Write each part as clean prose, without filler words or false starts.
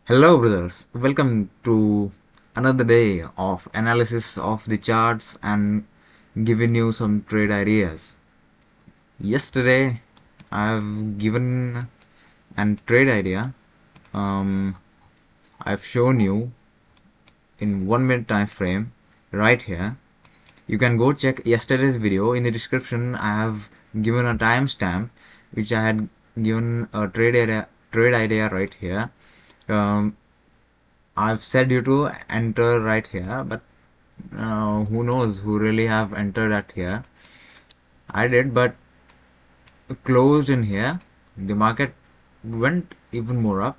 Hello, brothers. Welcome to another day of analysis of the charts and giving you some trade ideas. Yesterday, I've given an trade idea. Um, I've shown you in 1 minute time frame right here. You can go check yesterday's video. In the description, I have given a timestamp which I had given a trade idea right here. Um, I've said you to enter right here, but who knows who really have entered at here. I did, but closed in here. The market went even more up.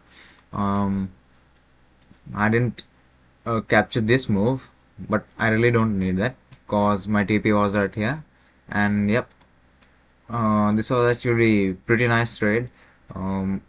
Um, I didn't capture this move, but I really don't need that because my TP was right here. And yep, this was actually pretty nice trade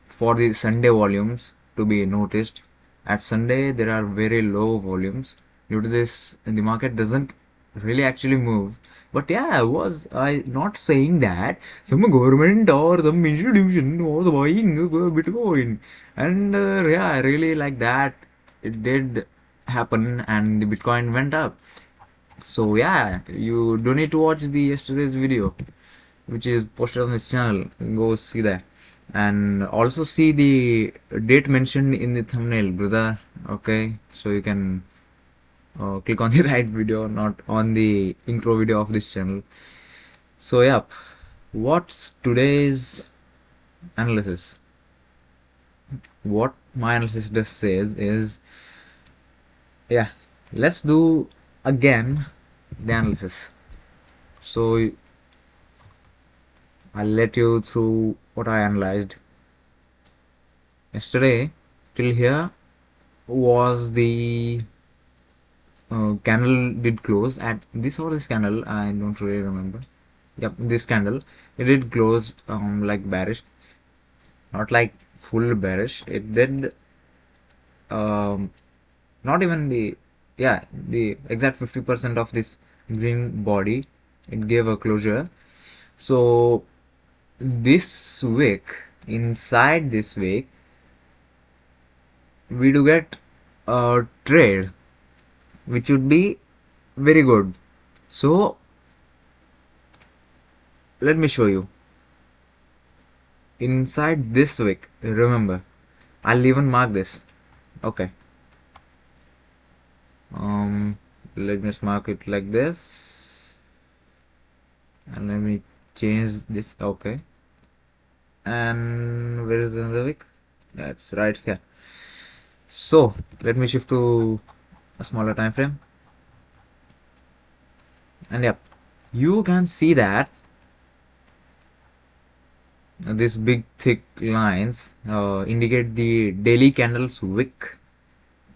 for the Sunday volumes to be noticed. At Sunday, there are very low volumes. Due to this, the market doesn't really actually move. But yeah, was I not saying that some government or some institution was buying Bitcoin? And yeah, I really like that. It did happen, and the Bitcoin went up. So yeah, you don't need to watch the yesterday's video which is posted on this channel. Go see that, and also see the date mentioned in the thumbnail, brother. Okay, so you can click on the right video, not on the intro video of this channel. So yeah, what's today's analysis? What my analysis does says is, yeah, let's do again the analysis. So I'll let you through what I analyzed yesterday. Till here was the candle did close at this or this candle, I don't really remember. Yep, this candle, it did close like bearish, not like full bearish. It did um, not even the, yeah, the exact 50% of this green body. It gave a closure. So this wick, inside this wick, we do get a trade which would be very good. So let me show you. Inside this wick, remember, I'll even mark this. Okay. Let me just mark it like this, and let me change this. Okay. And where is another wick? That's right here. So let me shift to a smaller time frame, and yep, you can see that these big thick lines indicate the daily candles wick.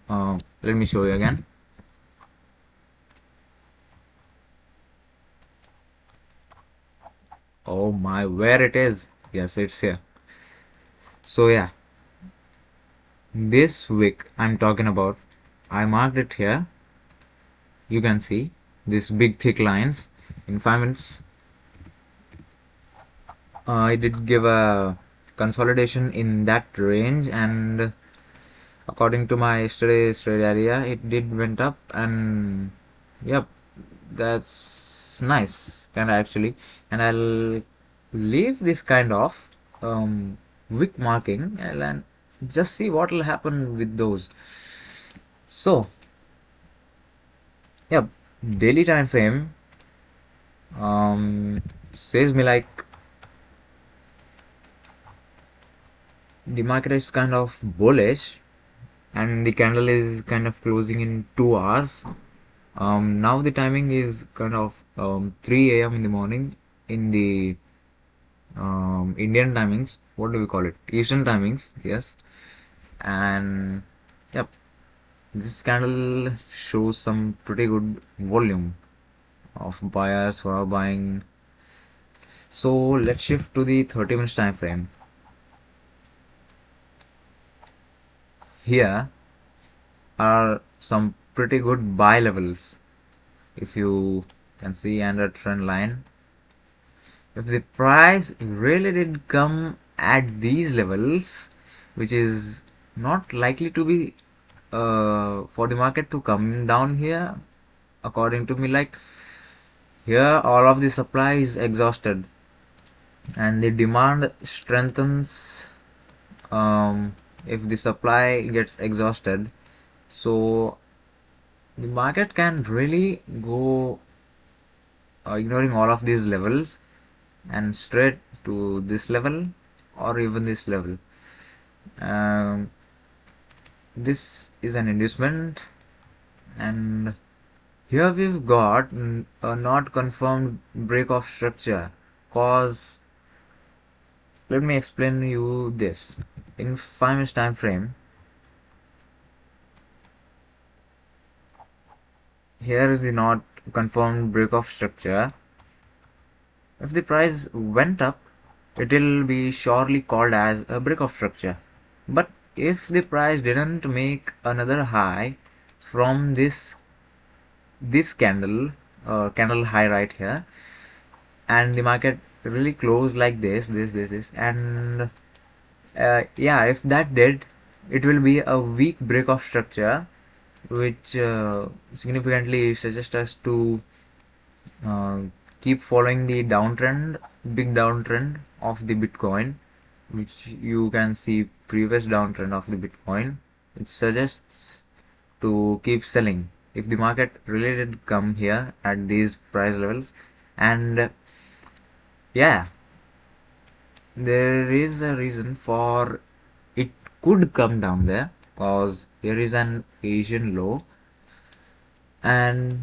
Let me show you again. Oh my, where it is? Yes, it's here. So yeah, this wick I'm talking about, I marked it here. You can see these big thick lines. In 5 minutes, I did give a consolidation in that range, and according to my yesterday's trade area, it did went up, and yep, that's nice kind of actually. And I'll leave this kind of wick marking and just see what will happen with those. So yep, daily time frame says me like the market is kind of bullish, and the candle is kind of closing in 2 hours. Now the timing is kind of 3 a.m. in the morning in the Indian timings. What do we call it? Eastern timings, yes. And yep, this candle shows some pretty good volume of buyers who are buying. So let's shift to the 30 minutes time frame. Here are some pretty good buy levels, if you can see, and a trend line. If the price really did come at these levels, which is not likely to be for the market to come down here, according to me. Like, here all of the supply is exhausted and the demand strengthens. If the supply gets exhausted, so the market can really go ignoring all of these levels and straight to this level or even this level. um, this is an inducement, and here we've got a not confirmed break of structure. Cause let me explain you this in 5 minutes time frame. Here is the not confirmed break of structure. If the price went up, it will be surely called as a break of structure. But if the price didn't make another high from this candle high right here, and the market really closed like this, and yeah, if that did, it will be a weak break of structure, which significantly suggests us to uh, keep following the downtrend, big downtrend of the Bitcoin, which you can see previous downtrend of the Bitcoin, which suggests to keep selling if the market really did come here at these price levels. And yeah, there is a reason for it could come down there, because here is an Asian low and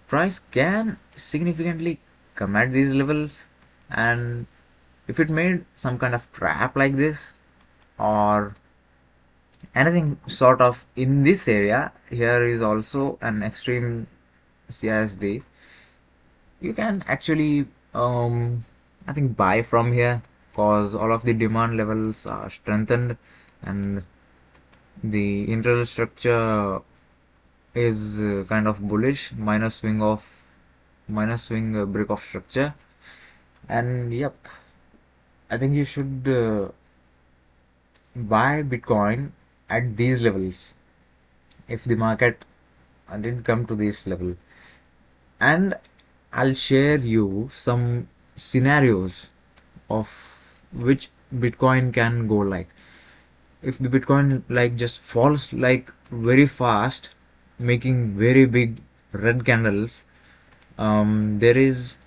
price can significantly come at these levels. And if it made some kind of trap like this or anything sort of in this area, here is also an extreme CSD, you can actually I think buy from here, cause all of the demand levels are strengthened and the internal structure is kind of bullish, minus swing break of structure. And yep, I think you should buy Bitcoin at these levels if the market didn't come to this level. And I'll share you some scenarios of which Bitcoin can go like. If the Bitcoin like just falls like very fast, making very big red candles, there is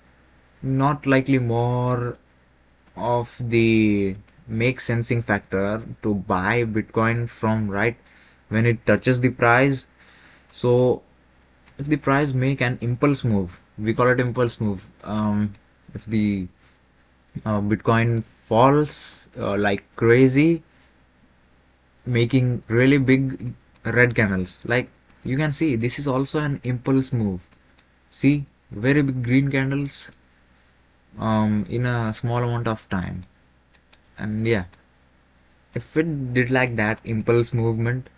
not likely more of the make sensing factor to buy Bitcoin from right when it touches the price. So if the price make an impulse move, we call it impulse move. If the Bitcoin falls like crazy, making really big red candles, like you can see, this is also an impulse move. See, very big green candles in a small amount of time. And yeah, if it did like that impulse movement,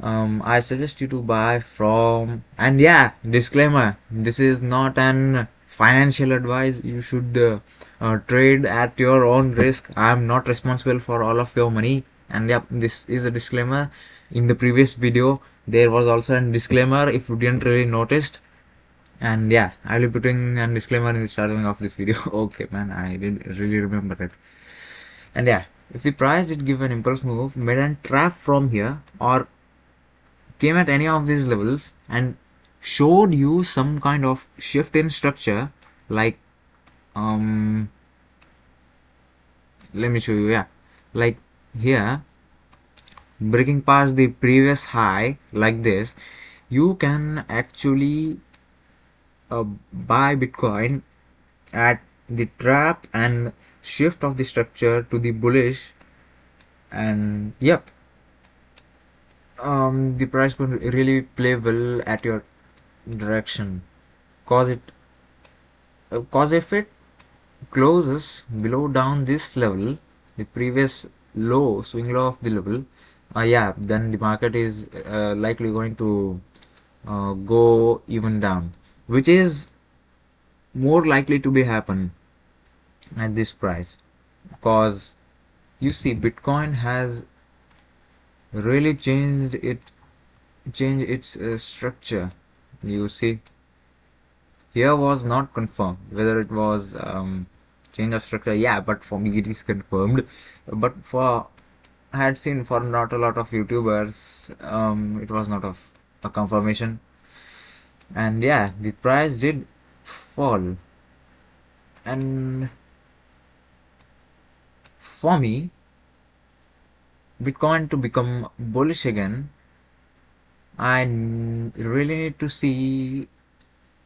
I suggest you to buy from. And yeah, disclaimer, this is not an financial advice. You should trade at your own risk. I am not responsible for all of your money. And yeah, this is a disclaimer. In the previous video there was also a disclaimer if you didn't really noticed. And yeah, I'll be putting a disclaimer in the starting of this video. Okay man, I didn't really remember it. And yeah, if the price did give an impulse move, made a trap from here, or came at any of these levels and showed you some kind of shift in structure, like um let me show you. Yeah, like here, breaking past the previous high like this, you can actually buy Bitcoin at the trap and shift of the structure to the bullish. And yep, the price could really play well at your direction, cause it cause if it closes below down this level, the previous low, swing low of the level, yeah, then the market is likely going to go even down, which is more likely to be happen at this price. Because you see, Bitcoin has really changed its structure. You see, here was not confirmed whether it was change of structure. Yeah, but for me it is confirmed. But for I had seen for not a lot of YouTubers, it was not of a confirmation. And yeah, the price did fall. And for me, Bitcoin to become bullish again, really need to see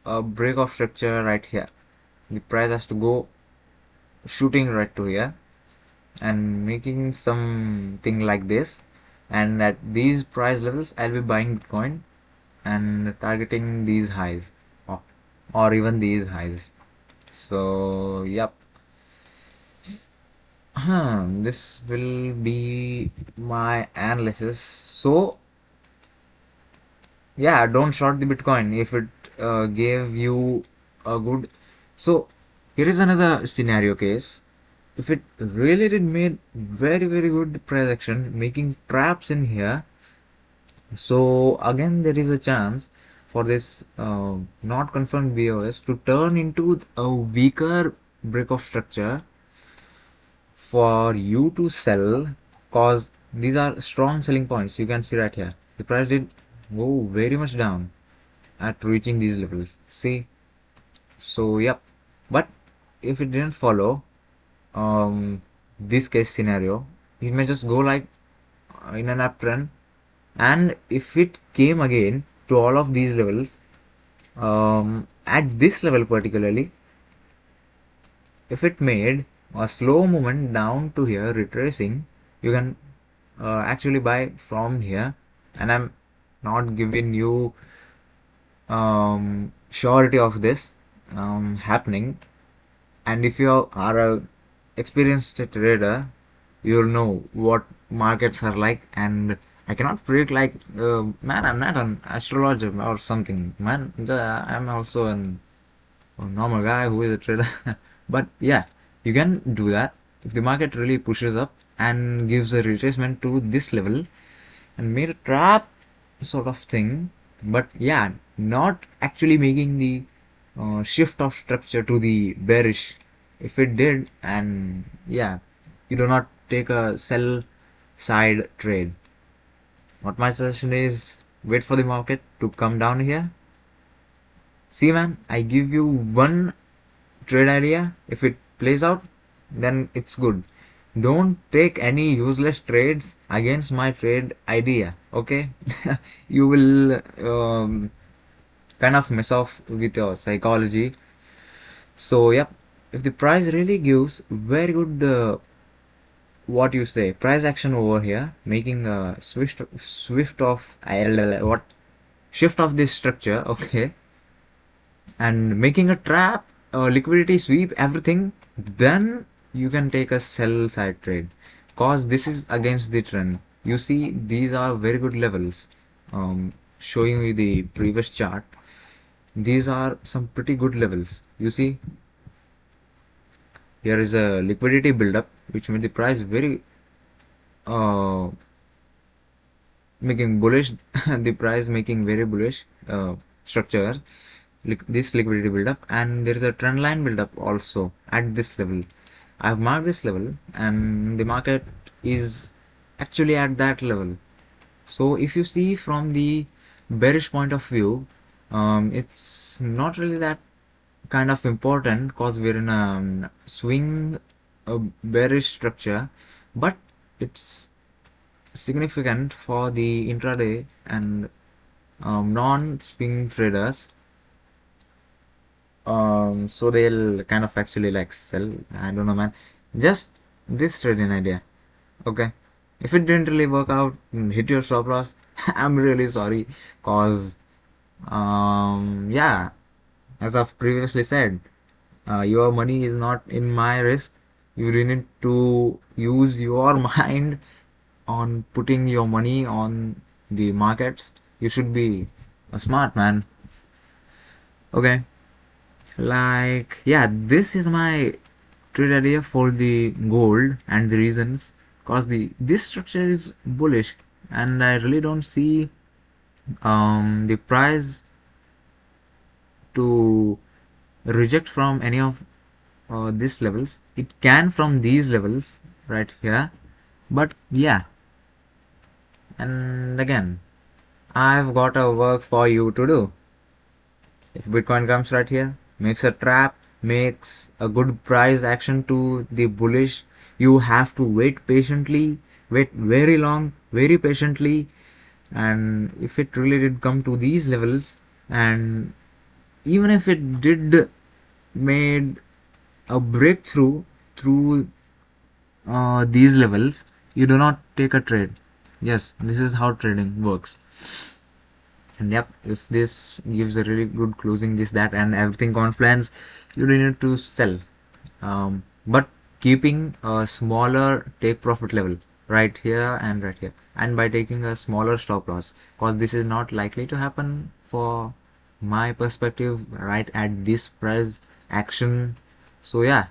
a break of structure right here. The price has to go shooting right to here and making something like this. And at these price levels, I'll be buying Bitcoin and targeting these highs, or, or even these highs. So, yep. This will be my analysis. So, yeah, don't short the Bitcoin if it gave you a good. So here is another scenario case. If it really did made very good price action, making traps in here, so again there is a chance for this not confirmed BOS to turn into a weaker break of structure for you to sell, cause these are strong selling points. You can see right here the price did go very much down at reaching these levels. See, so yep. But if it didn't follow this case scenario, it may just go like in an uptrend. And if it came again to all of these levels, at this level particularly, if it made a slow movement down to here retracing, you can actually buy from here. And I'm not giving you surety of this happening. And if you are a experienced trader, you'll know what markets are like. And I cannot predict like, man, I'm not an astrologer or something, man. I'm also a normal guy who is a trader. But yeah, you can do that if the market really pushes up and gives a retracement to this level and made a trap sort of thing. But yeah, not actually making the shift of structure to the bearish. If it did, and yeah, you do not take a sell side trade. What my suggestion is, wait for the market to come down here. See, man, I give you one trade idea. If it plays out, then it's good. Don't take any useless trades against my trade idea, okay? You will kind of mess off with your psychology. So, yep, if the price really gives very good, what you say, price action over here, making a swift of, what, shift of this structure, okay, and making a trap, liquidity sweep, everything, then you can take a sell side trade, cause this is against the trend. You see, these are very good levels. Showing you the previous chart, these are some pretty good levels. You see, here is a liquidity buildup, which made the price very uh, making bullish. The price making very bullish structure, this liquidity buildup, and there is a trend line buildup also at this level. I've marked this level and the market is actually at that level. So if you see from the bearish point of view, it's not really that kind of important because we're in a swing, a bearish structure, but it's significant for the intraday and non-swing traders. So they'll kind of actually like sell. I don't know, man. Just this trading idea. Okay. If it didn't really work out, hit your stop loss. I'm really sorry, cause yeah, as I've previously said, your money is not in my risk. You really need to use your mind on putting your money on the markets. You should be a smart man. Okay. Like, yeah, this is my trade idea for the gold and the reasons, cause the this structure is bullish. and I really don't see the price to reject from any of these levels. It can from these levels right here, but yeah. And again, I've got a work for you to do. If Bitcoin comes right here, makes a trap, makes a good price action to the bullish, you have to wait patiently, wait very long, very patiently. And if it really did come to these levels, and even if it did made a breakthrough through these levels, you do not take a trade. Yes, this is how trading works. And yep, if this gives a really good closing, this that and everything confluence, you don't need to sell, but keeping a smaller take profit level right here and right here, and by taking a smaller stop loss, because this is not likely to happen for my perspective right at this price action. So yeah,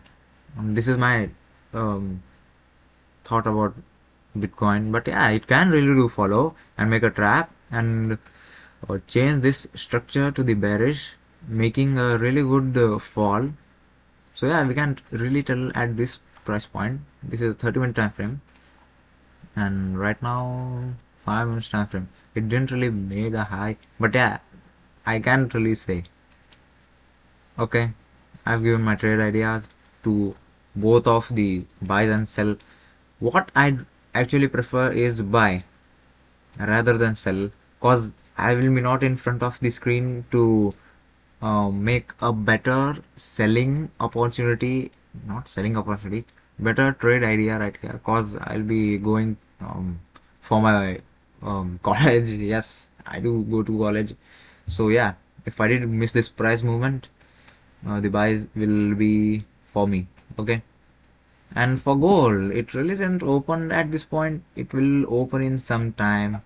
this is my um, thought about Bitcoin. But yeah, it can really do follow and make a trap and change this structure to the bearish, making a really good fall. So yeah, we can't really tell at this price point. This is a 30-minute time frame, and right now 5 minutes time frame. It didn't really made a high, but yeah, I can't really say. Okay, I've given my trade ideas to both of the buy and sell. What I actually prefer is buy rather than sell, cause I will be not in front of the screen to make a better selling opportunity, not selling opportunity, better trade idea right here, cause I'll be going for my college. Yes, I do go to college. So yeah, if I did miss this price movement, the buys will be for me. Okay. And for gold, it really didn't open at this point. It will open in some time.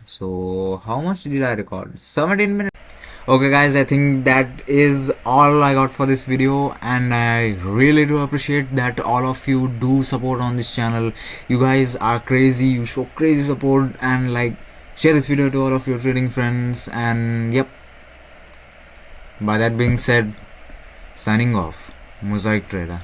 So how much did I record? 17 minutes. Okay guys, I think that is all I got for this video, and I really do appreciate that all of you do support on this channel. You guys are crazy, you show crazy support, and like share this video to all of your trading friends. And yep, by that being said, signing off, Mosaic Trader.